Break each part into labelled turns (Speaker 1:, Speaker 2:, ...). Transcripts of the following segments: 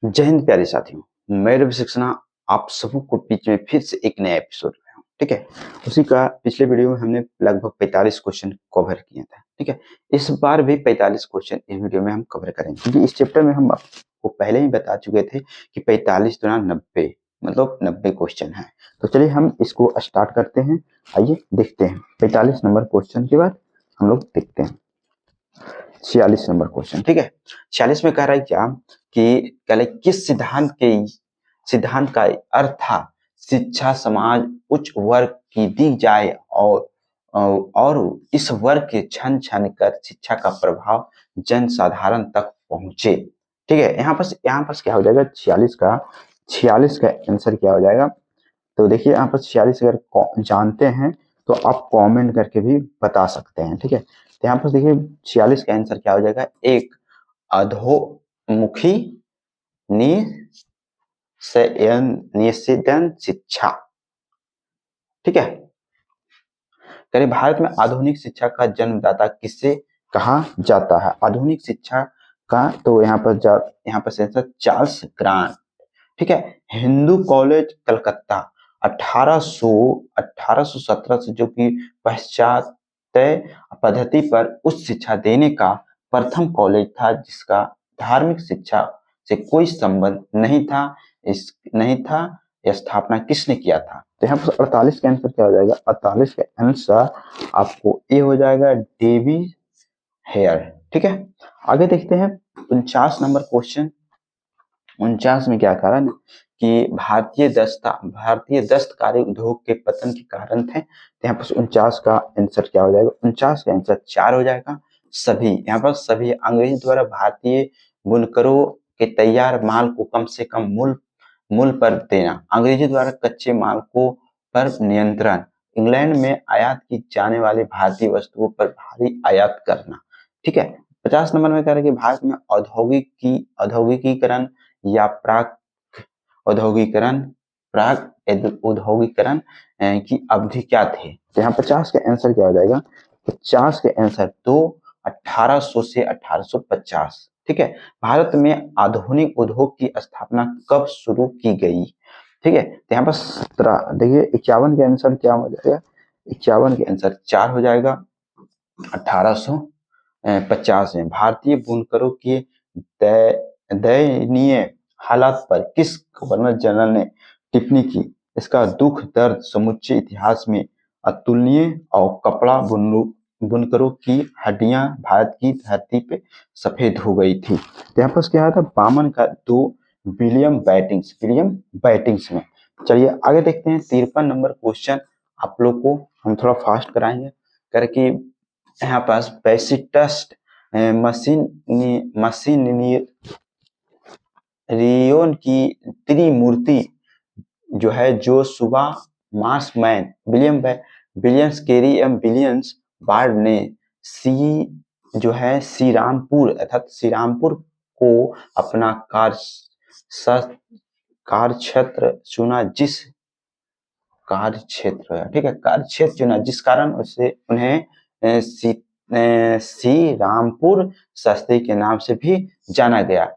Speaker 1: जय हिंद प्यारे साथियों, मैं रवि सक्सेना आप सबों को बीच में फिर से एक नया एपिसोड लाया हूं। ठीक है, उसी का पिछले वीडियो में हमने लगभग 45 क्वेश्चन कवर किया था। ठीक है, इस बार भी 45 क्वेश्चन इस वीडियो में हम कवर करेंगे, क्योंकि इस चैप्टर में हम आपको पहले ही बता चुके थे कि 45 दुना 90 मतलब 90 क्वेश्चन है। तो चलिए हम इसको स्टार्ट करते हैं। आइए देखते हैं 45 नंबर क्वेश्चन के बाद हम लोग देखते हैं 46 नंबर क्वेश्चन। ठीक है, 46 में कह रहा है क्या कि पहले किस सिद्धांत का अर्थ था शिक्षा समाज उच्च वर्ग की दी जाए और इस वर्ग के छन छन कर शिक्षा का प्रभाव जन साधारण तक पहुंचे। ठीक है, यहाँ पर क्या हो जाएगा 46 का आंसर क्या हो जाएगा। तो देखिए यहाँ पर 46 अगर जानते हैं तो आप कमेंट करके भी बता सकते हैं। ठीक है, तो यहाँ पर देखिए 46 का आंसर क्या हो जाएगा, एक अधोमुखी निषेधन शिक्षा। ठीक है, कह रहे भारत में आधुनिक शिक्षा का जन्मदाता किसे कहा जाता है। आधुनिक शिक्षा का तो यहाँ पर आंसर चार्ल्स ग्रांट। ठीक है, हिंदू कॉलेज कलकत्ता 1817 से जो कि पाश्चात्य पद्धति पर उच्च शिक्षा देने का प्रथम कॉलेज था, जिसका धार्मिक शिक्षा से कोई संबंध नहीं था। यह स्थापना किसने किया था। तो यहाँ पर 48 का आंसर क्या हो जाएगा, 48 का आंसर आपको ए हो जाएगा, डेविड हेयर। ठीक है, आगे देखते हैं 49 नंबर क्वेश्चन। 49 में क्या कारण है कि भारतीय दस्तकारी उद्योग के पतन के कारण थे। तो यहाँ पर 49 का आंसर क्या हो जाएगा, 49 का आंसर 4 हो जाएगा। यहाँ पर सभी अंग्रेजी द्वारा भारतीय बुनकरों के तैयार माल को कम से कम मूल्य पर देना, अंग्रेजी द्वारा कच्चे माल को पर नियंत्रण, इंग्लैंड में आयात की जाने वाली भारतीय वस्तुओं पर भारी आयात करना। ठीक है, 50 नंबर में कह रहे हैं कि भारत में औद्योगिकीकरण या प्राक औद्योगिकरण की अवधि क्या थी। तो यहाँ 50 का आंसर क्या हो जाएगा, 50 के आंसर तो 1800 से 1850। ठीक है, भारत में आधुनिक उद्योग की स्थापना कब शुरू की गई। ठीक है, तो यहाँ पर देखिए 51 के आंसर क्या हो जाएगा, 51 के आंसर 4 हो जाएगा। 1850 में भारतीय बुनकरों के दयनीय हालात पर किस गवर्नर जनरल ने टिप्पणी की। इसका दुख दर्द समुचे इतिहास में अतुलनीय और कपड़ा बुनकरों की हड्डियां भारत की धरती पे सफेद हो गई थी। तो यहाँ पर क्या था, बामन का 2 विलियम बैटिंग्स में। चलिए आगे देखते हैं 53 नंबर क्वेश्चन। आप लोग को हम थोड़ा फास्ट कराएंगे करके। यहाँ पास बेसिटस्ट मशीनियरियन की त्रिमूर्ति जो है, जो सुबह मार्समैन विलियम्स केरी एम विलियम्स बार्ड ने श्री रामपुर को अपना कार्यक्षेत्र चुना, जिस कारण उन्हें श्री रामपुर शास्त्री के नाम से भी जाना गया।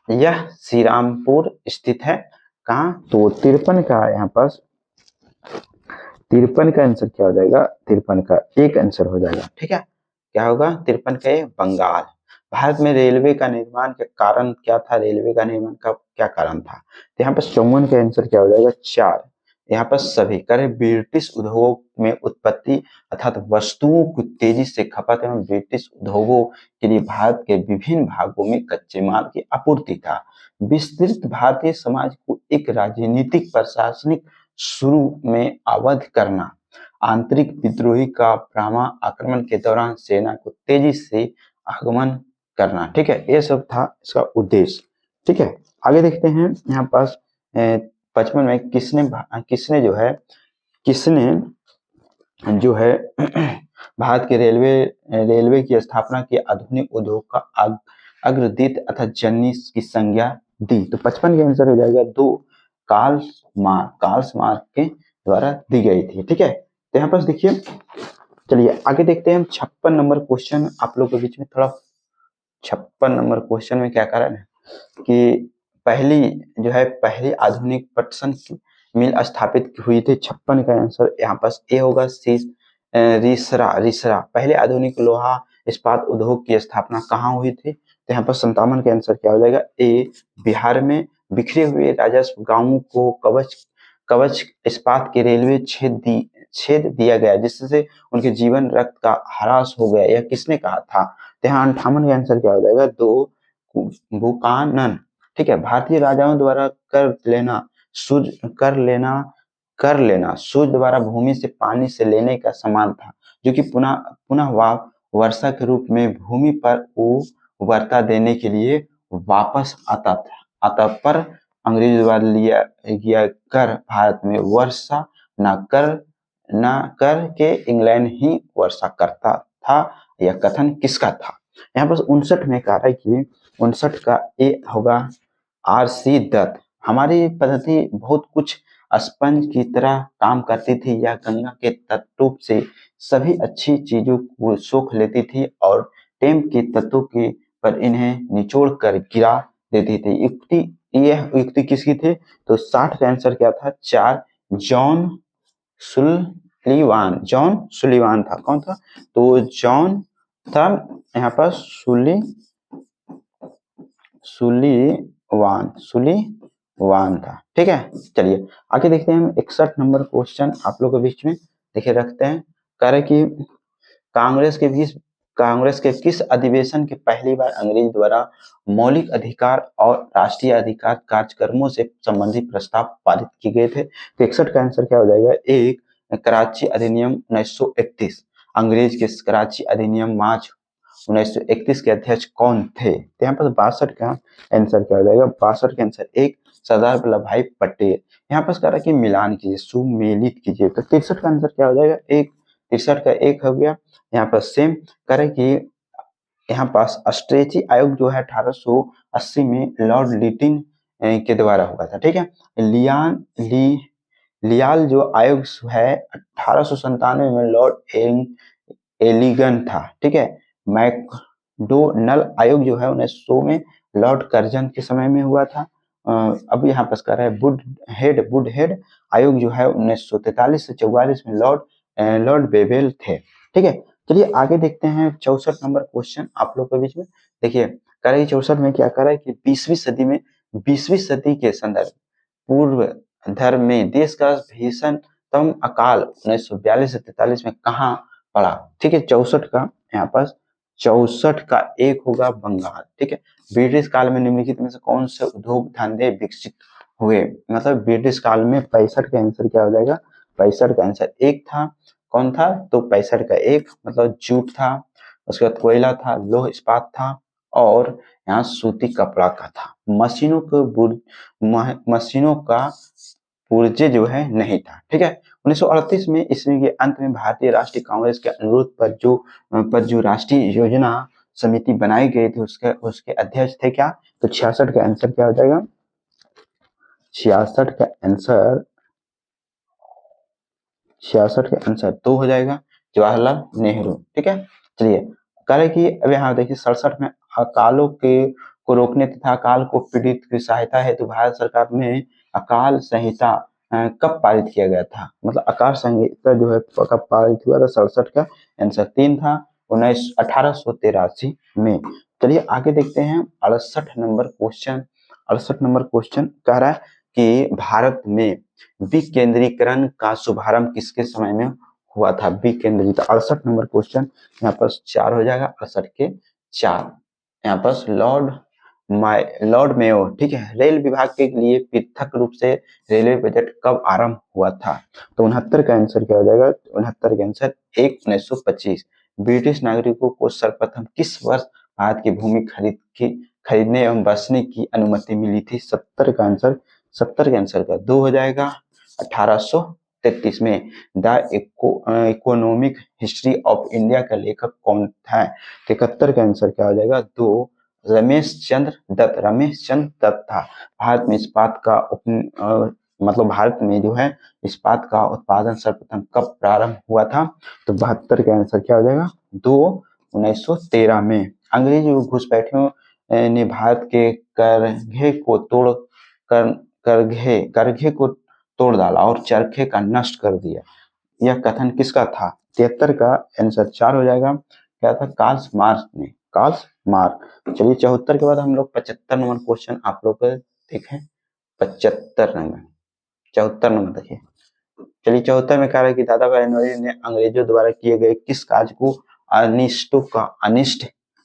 Speaker 1: यह श्री रामपुर स्थित है कहाँ, तो 53 का यहाँ पास 53 का आंसर क्या हो जाएगा, 53 का एक आंसर हो जाएगा। ठीक है, क्या होगा 53 का, बंगाल। भारत में रेलवे का निर्माण का कारण क्या था, रेलवे का निर्माण का क्या कारण था। तो यहाँ पर 54 का आंसर क्या हो जाएगा, 4। यहाँ पर सभी करें ब्रिटिश उद्योग में उत्पत्ति अर्थात वस्तुओं की तेजी से खपत एवं ब्रिटिश उद्योगों के लिए भारत के विभिन्न भागों में कच्चे माल की आपूर्ति था। विस्तृत भारतीय समाज को एक राजनीतिक प्रशासनिक शुरू में अवध करना, आंतरिक विद्रोही का ब्रह्मा आक्रमण के दौरान सेना को तेजी से आगमन करना। ठीक है, ये सब था इसका उद्देश्य। ठीक है, आगे देखते हैं यहाँ पास 55 में किसने जो है भारत के रेलवे की स्थापना की आधुनिक उद्योग का अग्रदूत अथवा जननी की संज्ञा दी। तो 55 का आंसर हो जाएगा 2, कार्ल मार्क्स के द्वारा दी गई थी। ठीक है, तो यहाँ पर देखिए, चलिए आगे देखते हैं हम 56 नंबर क्वेश्चन। आप लोग के बीच में थोड़ा 56 नंबर क्वेश्चन में क्या कारण है, कि पहली आधुनिक पटसन की मिल स्थापित हुई थी? 56 का आंसर यहाँ पास ए होगा। सी रिसरा पहले आधुनिक लोहा इस्पात उद्योग की स्थापना कहाँ हुई थी? तो यहाँ पर 57 का आंसर क्या हो जाएगा? ए बिहार में। बिखरे हुए राजस्व गांवों को कवच कवच इस्पात के रेलवे छेद दिया गया, जिससे उनके जीवन रक्त का ह्रास हो गया, यह किसने कहा था? तो यहाँ 58 का आंसर क्या हो जाएगा? दो बुकानन। ठीक है। भारतीय राजाओं द्वारा कर लेना सूर्य द्वारा भूमि से पानी से लेने का समान था, जो कि पुनः पुनः वर्षा के रूप में भूमि पर उर्वरता देने के लिए वापस आता पर अंग्रेज द्वारा लिया गया कर भारत में वर्षा न कर के इंग्लैंड ही वर्षा करता था। यह कथन किसका था? यहाँ पर 59 में कह रहा है कि 59 का ए होगा RC दत्त। हमारी पद्धति बहुत कुछ स्पंज की तरह काम करती थी। यह गंगा के तत्वों से सभी अच्छी चीजों को सोख लेती थी और टेम के तत्वों के पर इन्हें निचोड़ कर गिरा देती थी। यह युक्ति किसकी थी? तो 60 का आंसर क्या था? 4 जॉन सुलीवान था। कौन था? तो जॉन था यहाँ पर सुलीवान था। ठीक है। चलिए आगे देखते हैं हम 61 नंबर क्वेश्चन आप लोगों के बीच में देखे रखते हैं। कह रहे कि कांग्रेस के किस अधिवेशन के पहली बार अंग्रेज द्वारा मौलिक अधिकार और राष्ट्रीय अधिकार कार्यक्रमों से संबंधित प्रस्ताव पारित किए गए थे? तो 61 का आंसर क्या हो जाएगा? एक कराची अधिनियम 1931। अंग्रेज के कराची अधिनियम मार्च 1931 के अध्यक्ष कौन थे? तो यहाँ पर 62 का आंसर क्या हो जाएगा? 62 का आंसर एक सरदार वल्लभ भाई पटेल। यहाँ पर कह रहा है कि मिलान कीजिए, सुमेलित कीजिए। तो 63 का आंसर क्या हो जाएगा? एक 63 का एक हो गया। यहाँ पर सेम करें कि यहाँ पास अस्ट्रेची आयोग जो है 1880 में लॉर्ड लिटिन के द्वारा हुआ था। ठीक है। लियाल जो आयोग है 1897 में लॉर्ड एलिगन था। ठीक है। मैकडोनल आयोग जो है 1900 में लॉर्ड कर्जन के समय में हुआ था। अब यहाँ पर कह रहा है वुडहेड आयोग जो है 1943 से 44 में लॉर्ड बेवेल थे। ठीक है। चलिए आगे देखते हैं 64 नंबर क्वेश्चन आप लोग के बीच में। देखिए कह रहा है 64 में क्या कह रहा है कि 20वीं सदी के संदर्भ पूर्व धर्म में देश का भीषणतम अकाल 1942 से 43 में कहाँ पड़ा? ठीक है। 64 का यहाँ पास 64 का एक होगा बंगाल। ठीक है। ब्रिटिश काल में निम्नलिखित में से कौन से उद्योग धंधे विकसित हुए? मतलब ब्रिटिश काल में 65 का आंसर क्या हो जाएगा? 65 का आंसर एक था। कौन था? तो 65 का एक मतलब जूट था, उसके बाद कोयला था, लौह इस्पात था और यहाँ सूती कपड़ा का था। मशीनों का पुर्जे जो है नहीं था। ठीक है। 1938 में ईस्वी के अंत में भारतीय राष्ट्रीय कांग्रेस के अनुरोध पर जो राष्ट्रीय योजना समिति बनाई गई थी उसके अध्यक्ष थे क्या? तो 66 का आंसर क्या हो जाएगा? 66 का आंसर 2 हो जाएगा, जवाहरलाल नेहरू। ठीक है। चलिए कह रहे कि अब यहाँ देखिए 67 में अकालों को रोकने तथा अकाल को पीड़ित की सहायता हेतु भारत सरकार ने अकाल संहिता कब पारित किया गया था? मतलब अकाल संहिता जो है कब पारित हुआ था? 67 का आंसर 3 था, 1883 में। चलिए आगे देखते हैं 68 नंबर क्वेश्चन। 68 नंबर क्वेश्चन कह रहा है कि भारत में विकेंद्रीकरण का शुभारंभ किसके समय में हुआ था? विकेंद्रीकरण। 68 नंबर क्वेश्चन यहाँ पर 4 हो जाएगा। 68 के 4 यहाँ पर लॉर्ड मेयो। ठीक है। रेल विभाग के लिए पृथक रूप से रेलवे बजट कब आरंभ हुआ था? तो 69 का आंसर क्या हो जाएगा? 69 का आंसर 1925। ब्रिटिश नागरिकों को सर्वप्रथम किस वर्ष भारत की भूमि खरीदने एवं बसने की अनुमति मिली थी? 70 का आंसर का 2 हो जाएगा। 1833 में। The economic history of India का लेखक कौन था? 71 का आंसर क्या हो जाएगा? 2 रमेश चंद्र दत्त था। भारत में इस्पात का मतलब भारत में जो है इस्पात का उत्पादन सर्वप्रथम कब प्रारंभ हुआ था? तो 72 का आंसर क्या हो जाएगा? 2 1913 में। अंग्रेजी घुसपैठियों ने भारत के करघे को तोड़ कर करघे को तोड़ डाला और चरखे का नष्ट कर दिया। यह कथन किसका था? 73 का आंसर 4 हो जाएगा। क्या था? कार्ल मार्क्स ने। Karl Marx. चलिए 74 के बाद हम लोग 75 नंबर क्वेश्चन आप लोग देखें। 75 नंबर 74 नंबर देखिए। चलिए 74 में कह रहा है कि दादा भाई नौरोजी ने अंग्रेजों द्वारा किए गए किस कार्य को अनिष्ट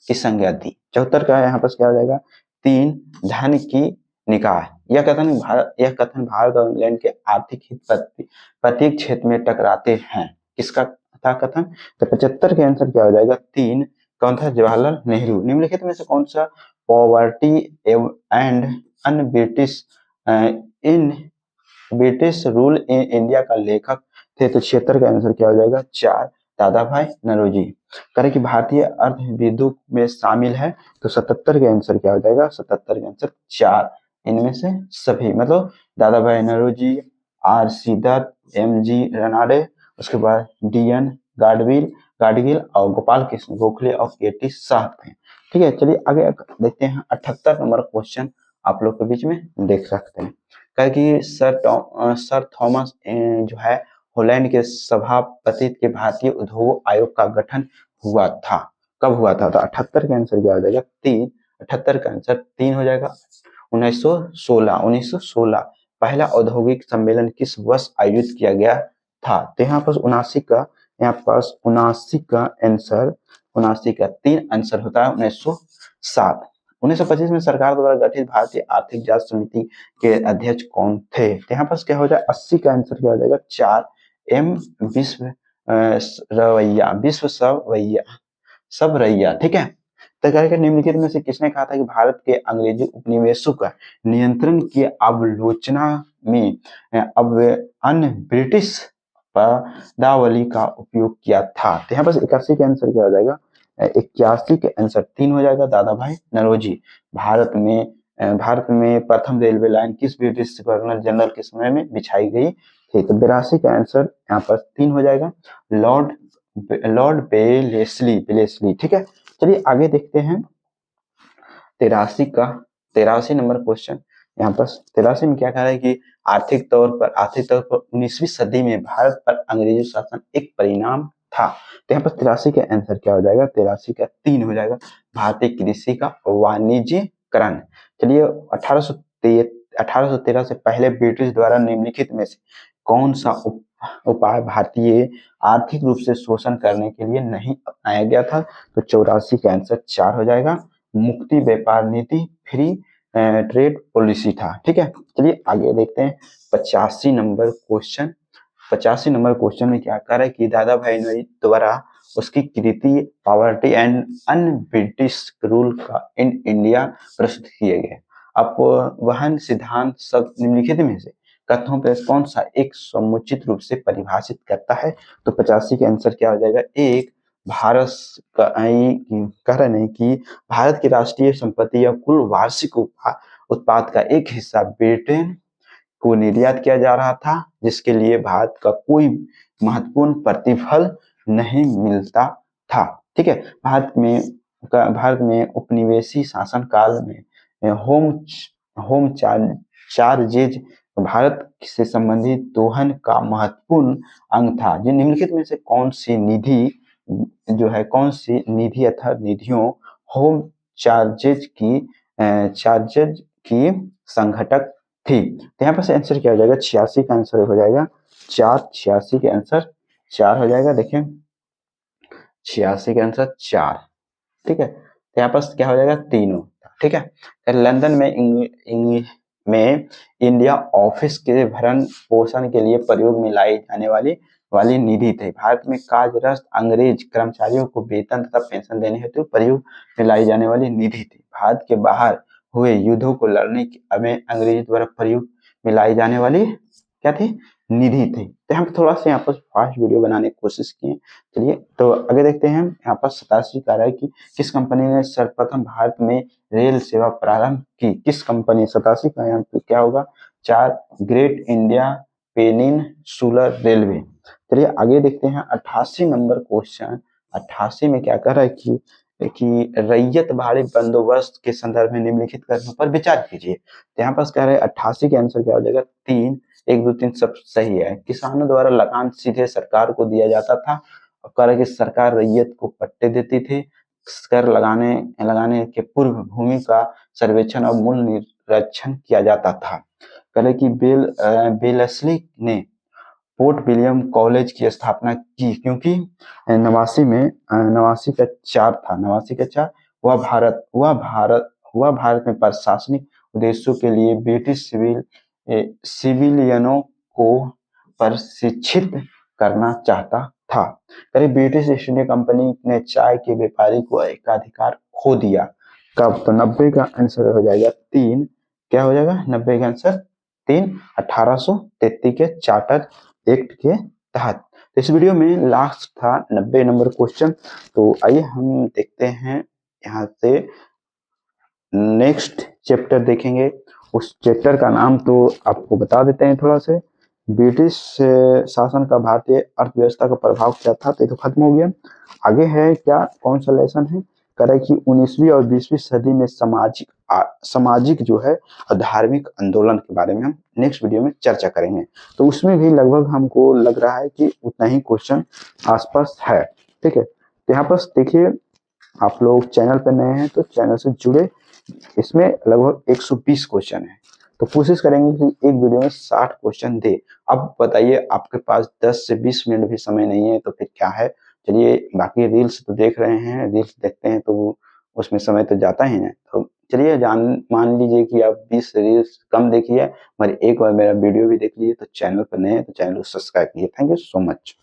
Speaker 1: की संज्ञा दी? 74 का यहाँ पर क्या हो जाएगा? 3 धन की निकाय। यह कथन भारत और इंग्लैंड के आर्थिक हित प्रत्येक क्षेत्र में टकराते हैं। किसका था कथन? तो 75 के आंसर क्या हो जाएगा? 3 कौन था? जवाहरलाल नेहरू। निम्नलिखित में से कौन सा poverty and un British rule in India का लेखक थे? तो 76 का आंसर क्या हो जाएगा? 4 दादा भाई नौरोजी। करें कि भारतीय अर्थविदों में शामिल है, तो 77 के आंसर क्या हो जाएगा? 77 के आंसर 4 इनमें से सभी, मतलब Dadabhai Naoroji, R C Dutt, M G Ranade, उसके बाद डी एन गाडगिल और गोपाल कृष्ण गोखले और के टी शाह थे। ठीक है, चलिए आगे देखते हैं। 78 नंबर क्वेश्चन आप लोग के बीच में देख सकते हैं। कहा कि सर थॉमस जो है हॉलैंड के सभापति के भारतीय उद्योग आयोग का गठन हुआ था। कब हुआ था? तो 78 का आंसर क्या हो जाएगा? 3। 78 का आंसर 3 हो जाएगा। 1916 पहला औद्योगिक सम्मेलन किस वर्ष आयोजित किया गया था? तो यहाँ पर 79 का आंसर 79 का 3 आंसर होता है 1907। 1925 में सरकार द्वारा गठित भारतीय आर्थिक जांच समिति के अध्यक्ष कौन थे? तो यहाँ पर क्या हो जाए? 80 का आंसर क्या हो जाएगा? 4 एम विश्व ठीक है। तो निम्नलिखित में से किसने कहा था कि भारत के अंग्रेजी उपनिवेशों का नियंत्रण की आलोचना में अब अन्य ब्रिटिश पदावली का उपयोग किया था? तो यहाँ पर 81 के आंसर क्या हो जाएगा? 81 के आंसर 3 हो जाएगा दादा भाई नौरोजी। भारत में प्रथम रेलवे लाइन किस ब्रिटिश गवर्नर जनरल के समय में बिछाई गई थी? तो 82 का आंसर यहाँ पर 3 हो जाएगा। लॉर्ड बेलेस्ली। ठीक है, चलिए आगे देखते हैं। 83 नंबर क्वेश्चन यहाँ पर 83 में क्या कह रहा है कि आर्थिक तौर पर 19वीं सदी में भारत पर अंग्रेजी शासन एक परिणाम था। तो यहाँ पर 83 का आंसर क्या हो जाएगा? 83 का 3 हो जाएगा। भारतीय कृषि का वाणिज्यकरण। चलिए 1813 से पहले ब्रिटिश द्वारा निम्नलिखित में से कौन सा उपाय भारतीय आर्थिक रूप से शोषण करने के लिए नहीं अपनाया गया था? तो 84 का आंसर 4 हो जाएगा। मुक्ति व्यापार नीति, फ्री ट्रेड पॉलिसी था। ठीक है, चलिए आगे देखते हैं। 85 नंबर क्वेश्चन। 85 नंबर क्वेश्चन में क्या कर रहा है कि दादा भाई नौरोजी द्वारा उसकी कृति poverty and un British rule का इन इंडिया प्रस्तुत किए गए। अब वहन सिद्धांत सब निम्नलिखित में से कथनों पर कौन सा एक समुचित रूप से परिभाषित करता है? तो 85 के आंसर क्या हो जाएगा? एक भारत कह रहे हैं कि भारत की राष्ट्रीय संपत्ति या कुल वार्षिक उत्पाद का एक हिस्सा ब्रिटेन को निर्यात किया जा रहा था, जिसके लिए भारत का कोई महत्वपूर्ण प्रतिफल नहीं मिलता था। ठीक है, भारत में उपनिवेशी शासन काल में होम चार्जेज भारत से संबंधित दोहन का महत्वपूर्ण अंग था। जिन निम्नलिखित में से कौन सी निधि अथवा निधियों होम चार्जेज की संघटक थी? तो यहाँ पर से आंसर क्या हो जाएगा? 86 का आंसर हो जाएगा 4। 86 के आंसर 4 हो जाएगा। देखिए 86 के आंसर 4। ठीक है, तो यहाँ पर क्या हो जाएगा? 3। ठीक है, लंदन में इंडिया ऑफिस के भरण पोषण के लिए प्रयोग में लाई जाने वाली निधि थी। भारत में कार्यरत अंग्रेज कर्मचारियों को वेतन तथा पेंशन देने हेतु प्रयोग में लाई जाने वाली निधि थी। भारत के बाहर हुए युद्धों को लड़ने में अंग्रेजों द्वारा प्रयोग में लाई जाने वाली क्या थी? निधि थी। तो हम थोड़ा सा यहाँ पर फास्ट वीडियो बनाने की कोशिश किए। चलिए तो आगे देखते हैं। यहाँ पर 87 कह रहा है कि किस कंपनी ने सर्वप्रथम भारत में रेल सेवा प्रारंभ की? किस कंपनी? 87 का यहाँ पे क्या होगा? 4 ग्रेट इंडिया पेनिनसुलर रेलवे। चलिए आगे देखते हैं 88 नंबर क्वेश्चन। 88 में क्या कह रहा है कि कि रैयत भाड़े बंदोबस्त के संदर्भ में निम्नलिखित कथनों पर विचार कीजिए। तो यहाँ पास कह रहे हैं 88 के आंसर क्या हो जाएगा, 3, 1, 2, 3 सब सही है। किसानों द्वारा लगान सीधे सरकार को दिया जाता था। और कह रहे कि सरकार रैयत को पट्टे देती थी। कर लगाने के पूर्व भूमि का सर्वेक्षण और मूल्य निरीक्षण किया जाता था। कह रहे कि बेलस्ली ने पोर्ट विलियम कॉलेज की स्थापना की क्योंकि नवासी का 4 था, वह भारत में प्रशासनिक उद्देश्यों के लिए ब्रिटिश सिविलियनों को प्रशिक्षित करना चाहता था। करीब ब्रिटिश ईस्ट इंडिया कंपनी ने चाय के व्यापारी को एकाधिकार खो दिया। कब? तो 90 का आंसर हो जाएगा 3। क्या हो जाएगा 90 का आंसर 3, 1833 के चार्टर एक्ट के तहत। इस वीडियो में लास्ट था 90 नंबर क्वेश्चन। तो आइए हम देखते हैं यहाँ से नेक्स्ट चैप्टर देखेंगे। उस चैप्टर का नाम तो आपको बता देते हैं थोड़ा से। ब्रिटिश शासन का भारतीय अर्थव्यवस्था का प्रभाव क्या था, तो खत्म हो गया। आगे है क्या, कौन सा लेसन है, करे कि 19वीं और 20वीं सदी में सामाजिक जो है धार्मिक आंदोलन के बारे में हम नेक्स्ट वीडियो में चर्चा करेंगे। तो उसमें भी लगभग हमको लग रहा है कि उतना ही क्वेश्चन आसपास है। ठीक है, तो यहाँ पर देखिए, आप लोग चैनल पर नए हैं तो चैनल से जुड़े। इसमें लगभग 120 क्वेश्चन है, तो कोशिश करेंगे कि एक वीडियो में 60 क्वेश्चन दे। अब बताइए, आपके पास 10 से 20 मिनट भी समय नहीं है तो फिर क्या है। चलिए, बाकी रील्स तो देख रहे हैं, रील्स देखते हैं तो उसमें समय तो जाता ही है। तो चलिए, मान लीजिए कि आप 20 रील्स कम देखिए, मगर एक बार मेरा वीडियो भी देख लीजिए। तो चैनल पर नए हैं तो चैनल को सब्सक्राइब कीजिए। Thank you so much.